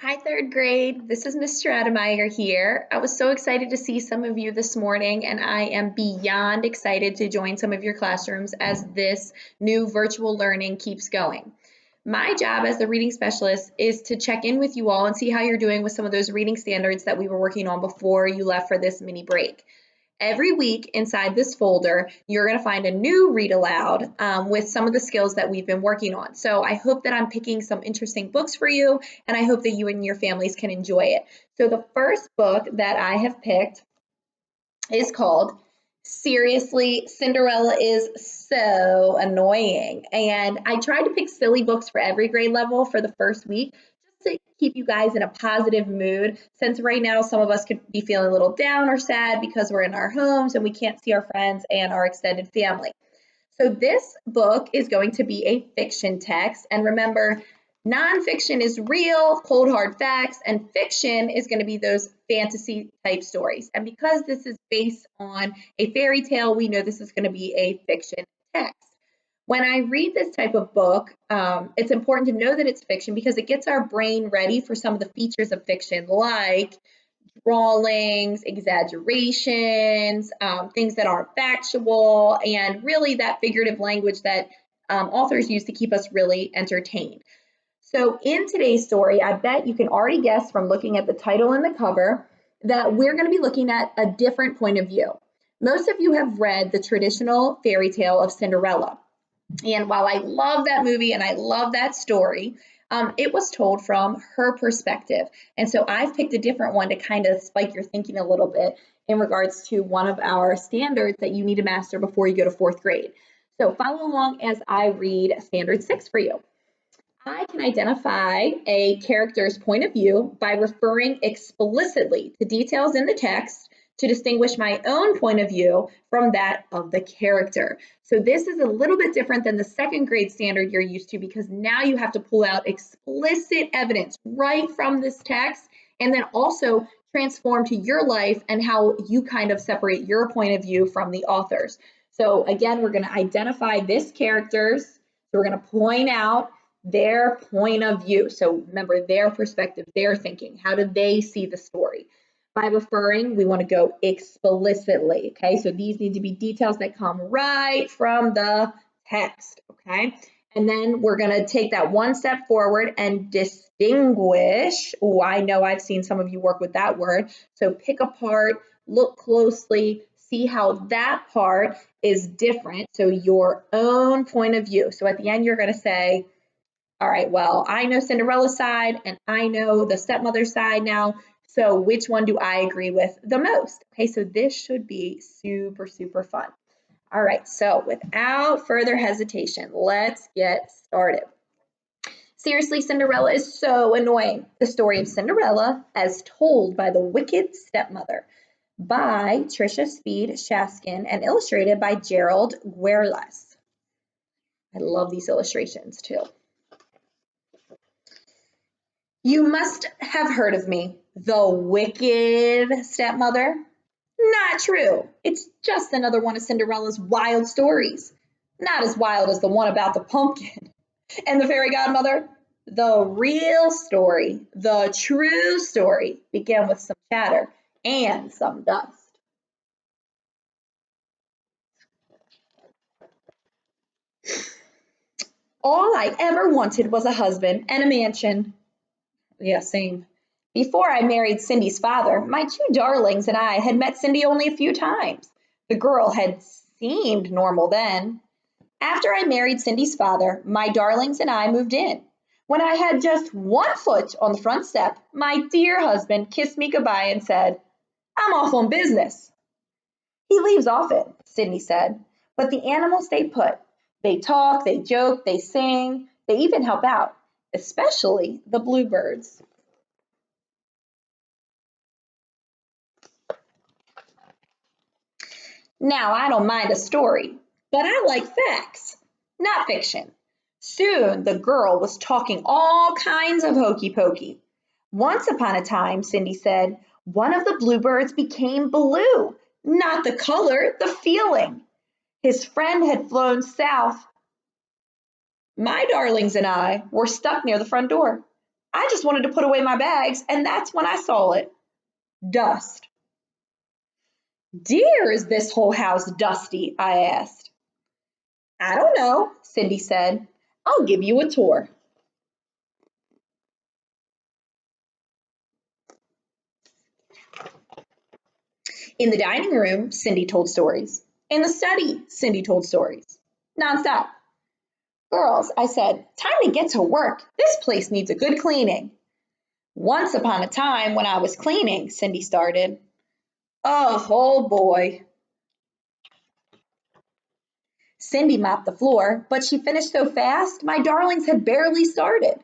Hi, third grade. This is Ms. Stratemeyer here. I was so excited to see some of you this morning, and I am beyond excited to join some of your classrooms as this new virtual learning keeps going. My job as the reading specialist is to check in with you all and see how you're doing with some of those reading standards that we were working on before you left for this mini break. Every week inside this folder, you're going to find a new read aloud with some of the skills that we've been working on. So I hope that I'm picking some interesting books for you, and I hope that you and your families can enjoy it. So the first book that I have picked is called Seriously, Cinderella is So Annoying. And I tried to pick silly books for every grade level for the first week just to keep you guys in a positive mood, since right now some of us could be feeling a little down or sad because we're in our homes and we can't see our friends and our extended family. So this book is going to be a fiction text. And remember, nonfiction is real, cold hard facts, and fiction is going to be those fantasy type stories. And because this is based on a fairy tale, we know this is going to be a fiction text. When I read this type of book, it's important to know that it's fiction because it gets our brain ready for some of the features of fiction, like drawings, exaggerations, things that aren't factual, and really that figurative language that authors use to keep us really entertained. So in today's story, I bet you can already guess from looking at the title and the cover that we're going to be looking at a different point of view. Most of you have read the traditional fairy tale of Cinderella. And while I love that movie and I love that story, it was told from her perspective. And so I've picked a different one to kind of spike your thinking a little bit in regards to one of our standards that you need to master before you go to fourth grade. So follow along as I read Standard 6 for you. I can identify a character's point of view by referring explicitly to details in the text to distinguish my own point of view from that of the character. So this is a little bit different than the second grade standard you're used to, because now you have to pull out explicit evidence right from this text and then also transform to your life and how you kind of separate your point of view from the author's. So again, we're going to identify this character's. So we're going to point out their point of view. So remember their perspective, their thinking. How do they see the story? By referring, we want to go explicitly, okay? So these need to be details that come right from the text, okay? And then we're going to take that one step forward and distinguish. Oh, I know I've seen some of you work with that word. So pick apart, look closely, see how that part is different. So your own point of view. So at the end, you're going to say, all right, well, I know Cinderella's side and I know the stepmother's side now. So which one do I agree with the most? Okay, so this should be super, super fun. All right, so without further hesitation, let's get started. Seriously, Cinderella is so annoying. The story of Cinderella as told by the wicked stepmother by Tricia Speed Shaskin and illustrated by Gerald Guerlas. I love these illustrations too. You must have heard of me, the wicked stepmother. Not true. It's just another one of Cinderella's wild stories. Not as wild as the one about the pumpkin and the fairy godmother. The real story, the true story, began with some chatter and some dust. All I ever wanted was a husband and a mansion. Yeah, same. Before I married Cindy's father, my two darlings and I had met Cindy only a few times. The girl had seemed normal then. After I married Cindy's father, my darlings and I moved in. When I had just one foot on the front step, my dear husband kissed me goodbye and said, I'm off on business. He leaves often, Cindy said, but the animals stay put. They talk, they joke, they sing, they even help out, especially the bluebirds. Now, I don't mind a story, but I like facts, not fiction. Soon the girl was talking all kinds of hokey pokey. Once upon a time, Cindy said, one of the bluebirds became blue, not the color, the feeling. His friend had flown south. My darlings and I were stuck near the front door. I just wanted to put away my bags, and that's when I saw it. Dust. Dear, is this whole house dusty? I asked. I don't know, Cindy said. I'll give you a tour. In the dining room, Cindy told stories. In the study, Cindy told stories. Nonstop. Girls, I said, time to get to work. This place needs a good cleaning. Once upon a time when I was cleaning, Cindy started. Oh boy. Cindy mopped the floor, but she finished so fast, my darlings had barely started.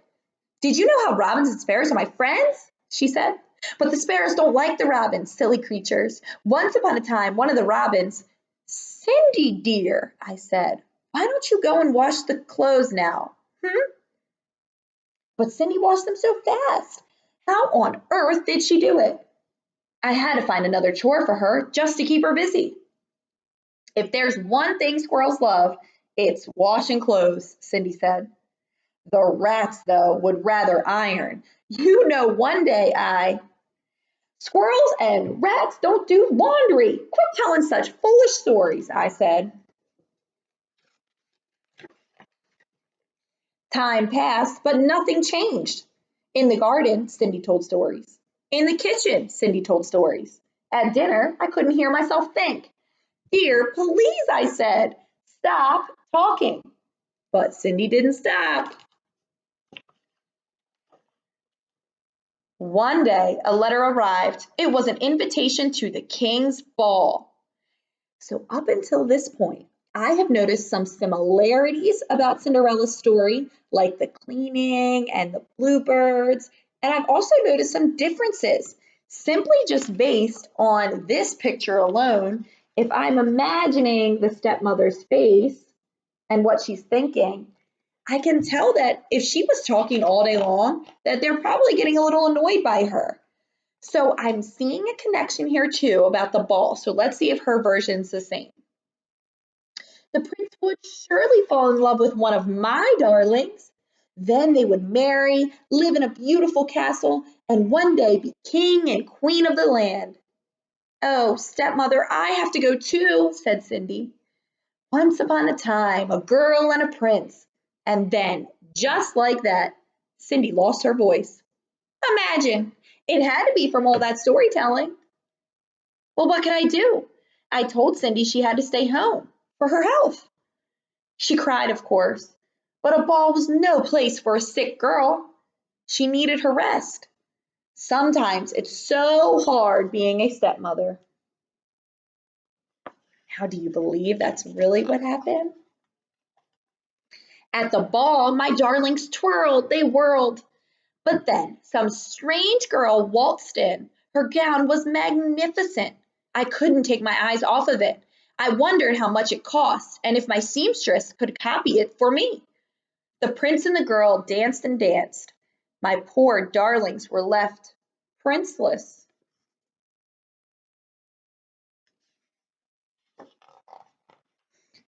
Did you know how robins and sparrows are my friends? She said. But the sparrows don't like the robins, silly creatures. Once upon a time, one of the robins. Cindy, dear, I said, why don't you go and wash the clothes now? But Cindy washed them so fast. How on earth did she do it? I had to find another chore for her just to keep her busy. If there's one thing squirrels love, it's washing clothes, Cindy said. The rats, though, would rather iron. You know, one day Squirrels and rats don't do laundry. Quit telling such foolish stories, I said. Time passed, but nothing changed. In the garden, Cindy told stories. In the kitchen, Cindy told stories. At dinner, I couldn't hear myself think. Dear, please, I said, stop talking. But Cindy didn't stop. One day, a letter arrived. It was an invitation to the king's ball. So up until this point, I have noticed some similarities about Cinderella's story, like the cleaning and the bluebirds, and I've also noticed some differences, simply just based on this picture alone. If I'm imagining the stepmother's face and what she's thinking, I can tell that if she was talking all day long, that they're probably getting a little annoyed by her. So I'm seeing a connection here too about the ball. So let's see if her version's the same. The prince would surely fall in love with one of my darlings. Then they would marry, live in a beautiful castle, and one day be king and queen of the land. Oh, stepmother, I have to go too, said Cindy. Once upon a time, a girl and a prince. And then, just like that, Cindy lost her voice. Imagine, it had to be from all that storytelling. Well, what could I do? I told Cindy she had to stay home for her health. She cried, of course, but a ball was no place for a sick girl. She needed her rest. Sometimes it's so hard being a stepmother. How do you believe that's really what happened? At the ball, my darlings twirled, they whirled. But then some strange girl waltzed in. Her gown was magnificent. I couldn't take my eyes off of it. I wondered how much it cost and if my seamstress could copy it for me. The prince and the girl danced and danced. My poor darlings were left princeless.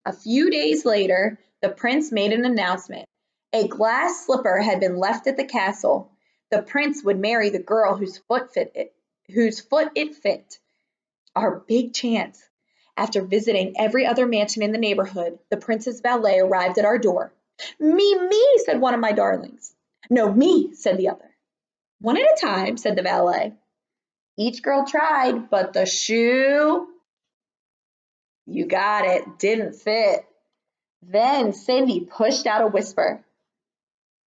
A few days later, the prince made an announcement. A glass slipper had been left at the castle. The prince would marry the girl whose foot it fit. Our big chance. After visiting every other mansion in the neighborhood, the prince's valet arrived at our door. Me, said one of my darlings. No, me, said the other. One at a time, said the valet. Each girl tried, but the shoe, you got it, didn't fit. Then Cindy pushed out a whisper.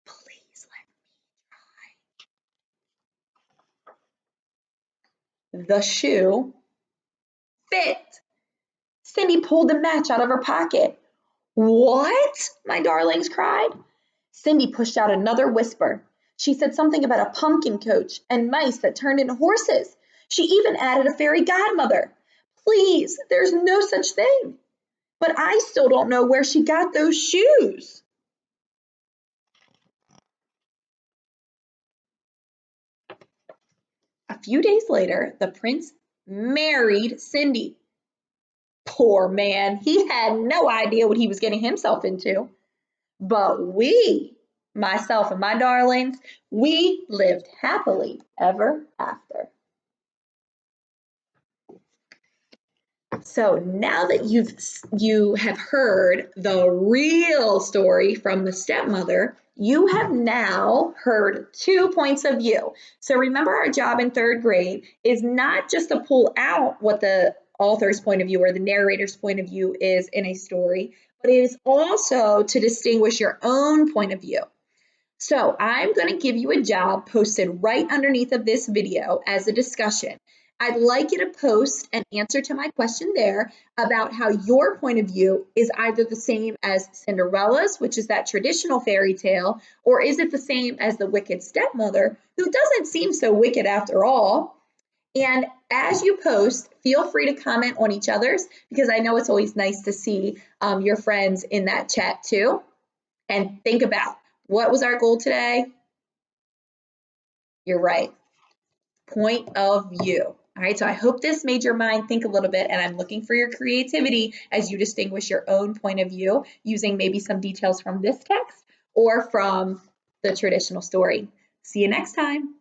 Please let me. The shoe fit. Cindy pulled the match out of her pocket. What? My darlings cried. Cindy pushed out another whisper. She said something about a pumpkin coach and mice that turned into horses. She even added a fairy godmother. Please, there's no such thing. But I still don't know where she got those shoes. A few days later, the prince married Cindy. Poor man, he had no idea what he was getting himself into. But we myself and my darlings, we lived happily ever after. So now that you have heard the real story from the stepmother, you have now heard 2 points of view. So remember, our job in third grade is not just to pull out what the author's point of view or the narrator's point of view is in a story, but it is also to distinguish your own point of view. So I'm going to give you a job posted right underneath of this video as a discussion. I'd like you to post an answer to my question there about how your point of view is either the same as Cinderella's, which is that traditional fairy tale, or is it the same as the wicked stepmother, who doesn't seem so wicked after all. And as you post, feel free to comment on each other's, because I know it's always nice to see your friends in that chat too. And think about, what was our goal today? You're right. Point of view. All right, so I hope this made your mind think a little bit, and I'm looking for your creativity as you distinguish your own point of view using maybe some details from this text or from the traditional story. See you next time.